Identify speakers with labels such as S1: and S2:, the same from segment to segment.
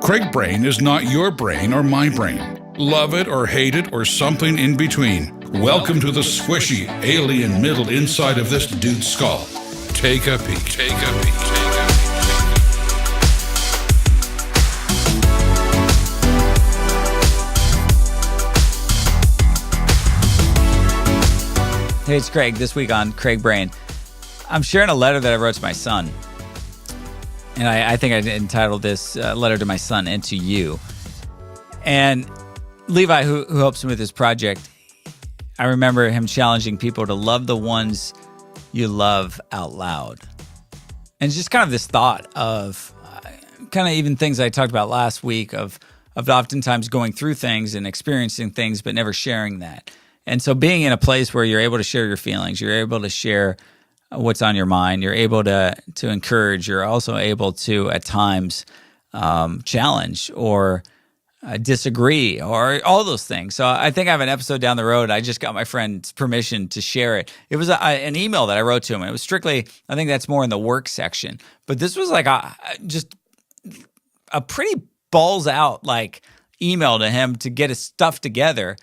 S1: Craig Brain is not your brain or my brain. Love it or hate it or something in between. Welcome to the squishy, alien middle inside of this dude's skull. Take a peek. Take a peek.
S2: Hey, it's Craig. This week on Craig Brain, I'm sharing a letter that I wrote to my son. And I think I entitled this letter to my son and to you. And Levi, who helps me with this project, I remember him challenging people to love the ones you love out loud. And it's just kind of this thought of kind of even things I talked about last week of oftentimes going through things and experiencing things, but never sharing that. And so being in a place where you're able to share your feelings, you're able to share what's on your mind, you're able to encourage, you're also able to at times challenge or disagree or all those things. So I think I have an episode down the road. I just got my friend's permission to share it. It was an email that I wrote to him. And it was strictly, I think that's more in the work section. But this was like just a pretty balls out like email to him to get his stuff together.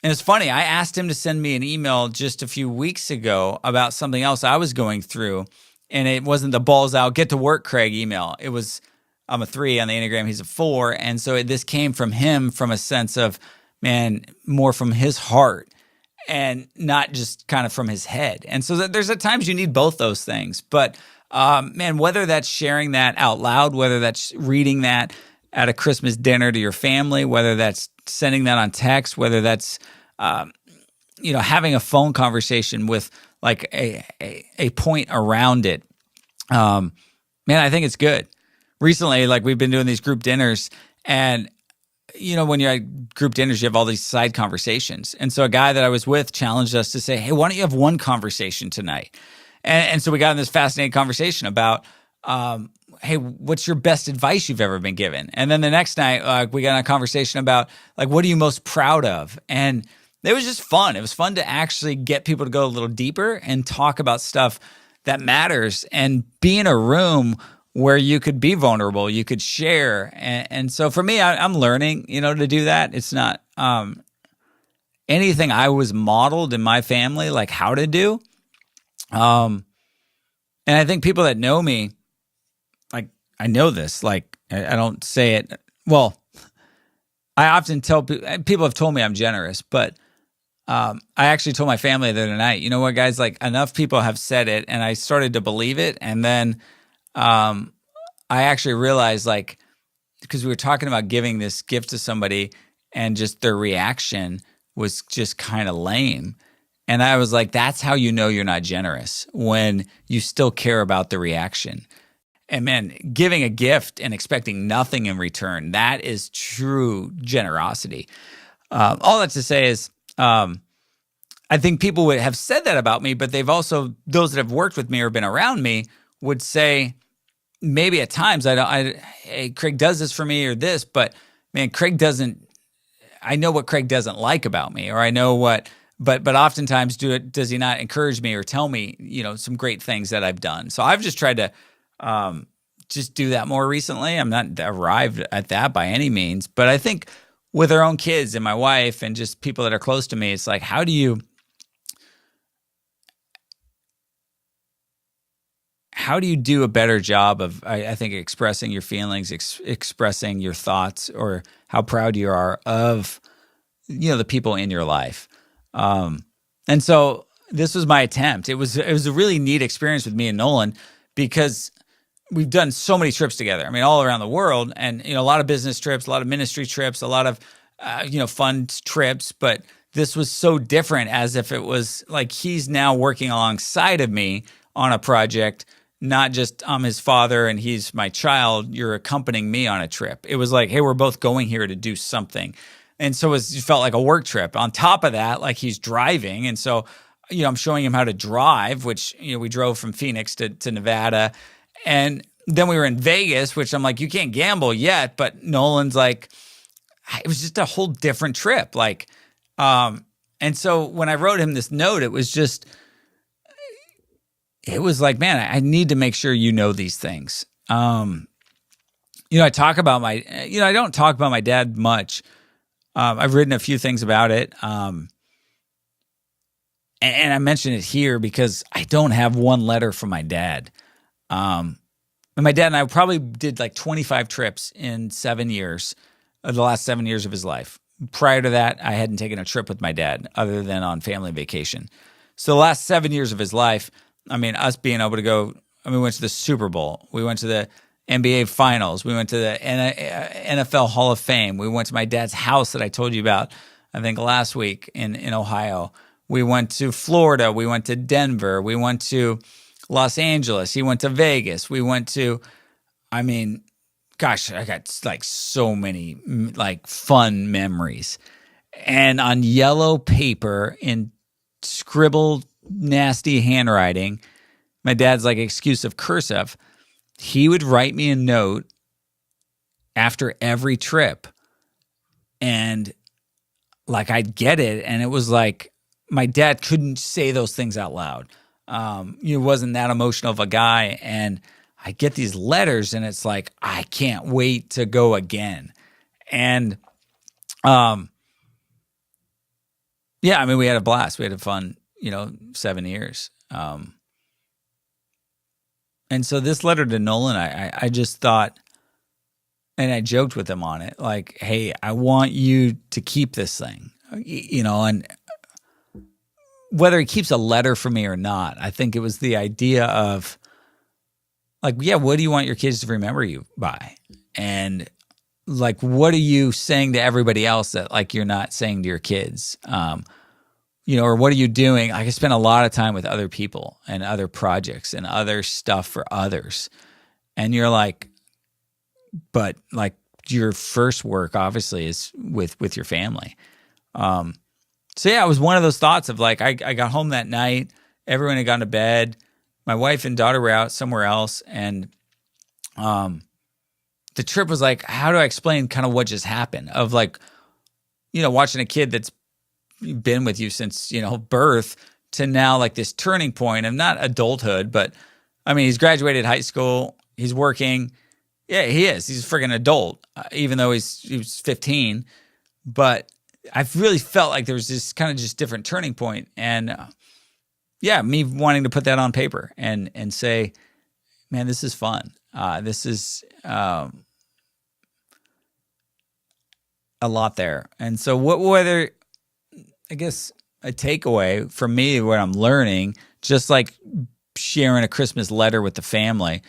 S2: And it's funny, I asked him to send me an email just a few weeks ago about something else I was going through. And it wasn't the balls out, get to work, Craig email. It was, I'm a 3 on the Enneagram, he's a 4. And so this came from him from a sense of, man, more from his heart and not just kind of from his head. And so there's at times you need both those things. But man, whether that's sharing that out loud, whether that's reading that at a Christmas dinner to your family, whether that's sending that on text, whether that's having a phone conversation with like a point around it, man, I think it's good. Recently, like we've been doing these group dinners, and when you're at group dinners, you have all these side conversations. And so a guy that I was with challenged us to say, hey, why don't you have one conversation tonight? And so we got in this fascinating conversation about hey, what's your best advice you've ever been given? And then the next night, we got in a conversation about, like, what are you most proud of? And it was just fun. It was fun to actually get people to go a little deeper and talk about stuff that matters and be in a room where you could be vulnerable, you could share. And so for me, I'm learning, to do that. It's not anything I was modeled in my family, like how to do. And I think people that know me, I know this, like, I don't say it. Well, I often tell people have told me I'm generous, but I actually told my family the other night, you know what, guys, like enough people have said it and I started to believe it. And then I actually realized, like, because we were talking about giving this gift to somebody and just their reaction was just kind of lame. And I was like, that's how you know you're not generous, when you still care about the reaction. And man, giving a gift and expecting nothing in return, that is true generosity. All that to say is, I think people would have said that about me, but they've also, those that have worked with me or been around me would say, maybe at times, hey, Craig does this for me or this, but man, I know what Craig doesn't like about me, or I know what, but oftentimes does he not encourage me or tell me, some great things that I've done. So I've just tried to just do that more recently. I'm not arrived at that by any means, but I think with our own kids and my wife and just people that are close to me, it's like, how do you do a better job of, I think, expressing your feelings, expressing your thoughts, or how proud you are of, the people in your life. And so this was my attempt. It was a really neat experience with me and Nolan, because we've done so many trips together. I mean, all around the world, and a lot of business trips, a lot of ministry trips, a lot of fun trips. But this was so different, as if it was like he's now working alongside of me on a project, not just I'm his father and he's my child. You're accompanying me on a trip. It was like, hey, we're both going here to do something, and so it felt like a work trip. On top of that, like he's driving, and so I'm showing him how to drive, which we drove from Phoenix to Nevada. And then we were in Vegas, which I'm like, you can't gamble yet. But Nolan's like, it was just a whole different trip. Like, and so when I wrote him this note, it was like, man, I need to make sure you know these things. I talk about I don't talk about my dad much. I've written a few things about it. And I mention it here because I don't have one letter from my dad. And my dad and I probably did like 25 trips in 7 years, the last 7 years of his life. Prior to that, I hadn't taken a trip with my dad other than on family vacation. So the last 7 years of his life, us being able to go, we went to the Super Bowl. We went to the NBA Finals. We went to the NFL Hall of Fame. We went to my dad's house that I told you about, I think, last week in Ohio. We went to Florida. We went to Denver. We went to Los Angeles. He went to Vegas. We went to, I got like so many like fun memories. And on yellow paper in scribbled nasty handwriting, my dad's like excuse of cursive, he would write me a note after every trip. And like I'd get it. And it was like my dad couldn't say those things out loud. He wasn't that emotional of a guy. And I get these letters and it's like, I can't wait to go again. And, we had a blast. We had a fun, 7 years. And so this letter to Nolan, I just thought, and I joked with him on it, like, hey, I want you to keep this thing, and whether he keeps a letter for me or not, I think it was the idea of, like, yeah, what do you want your kids to remember you by? And, like, what are you saying to everybody else that, like, you're not saying to your kids? Or what are you doing? I spend a lot of time with other people and other projects and other stuff for others. And you're like, but, like, your first work, obviously, is with your family. So, yeah, it was one of those thoughts of, like, I got home that night. Everyone had gone to bed. My wife and daughter were out somewhere else, and the trip was like, how do I explain kind of what just happened? Of like, watching a kid that's been with you since, birth to now like this turning point of not adulthood, but he's graduated high school, he's working. Yeah, he is. He's a freaking adult, even though he was 15. But I really felt like there was this kind of just different turning point. And me wanting to put that on paper and say, man, this is fun. This is a lot there. And so whether, I guess, a takeaway from me, what I'm learning, just like sharing a Christmas letter with the family,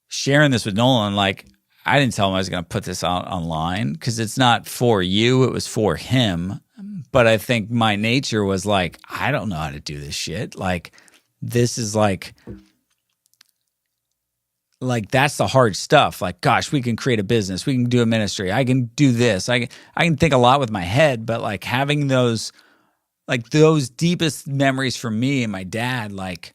S2: sharing this with Nolan, like, I didn't tell him I was going to put this out online because it's not for you. It was for him. But I think my nature was like, I don't know how to do this shit. Like, this is like that's the hard stuff. Like, gosh, we can create a business. We can do a ministry. I can do this. I can think a lot with my head, but like having those deepest memories from me and my dad, like,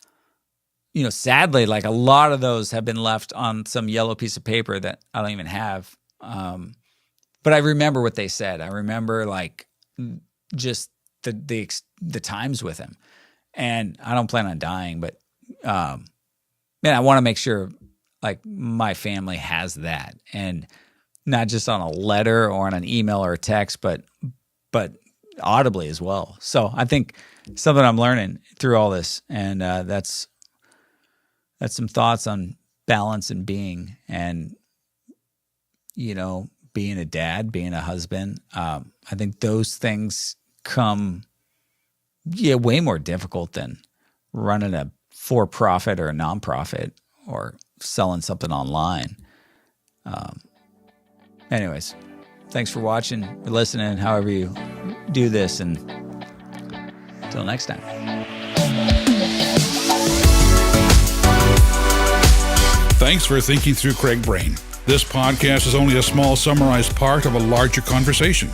S2: sadly, like a lot of those have been left on some yellow piece of paper that I don't even have. But I remember what they said. I remember like just the times with him, and I don't plan on dying, but I want to make sure like my family has that, and not just on a letter or on an email or a text, but audibly as well. So I think something I'm learning through all this, and that's some thoughts on balance and being, and being a dad, being a husband. I think those things come way more difficult than running a for-profit or a nonprofit or selling something online. Anyways, thanks for watching or listening, however you do this, and until next time.
S1: Thanks for thinking through Craig Brain. This podcast is only a small summarized part of a larger conversation.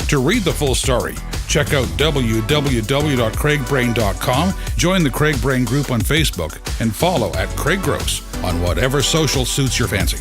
S1: To read the full story, check out www.craigbrain.com, join the Craig Brain group on Facebook, and follow @Craig Gross on whatever social suits your fancy.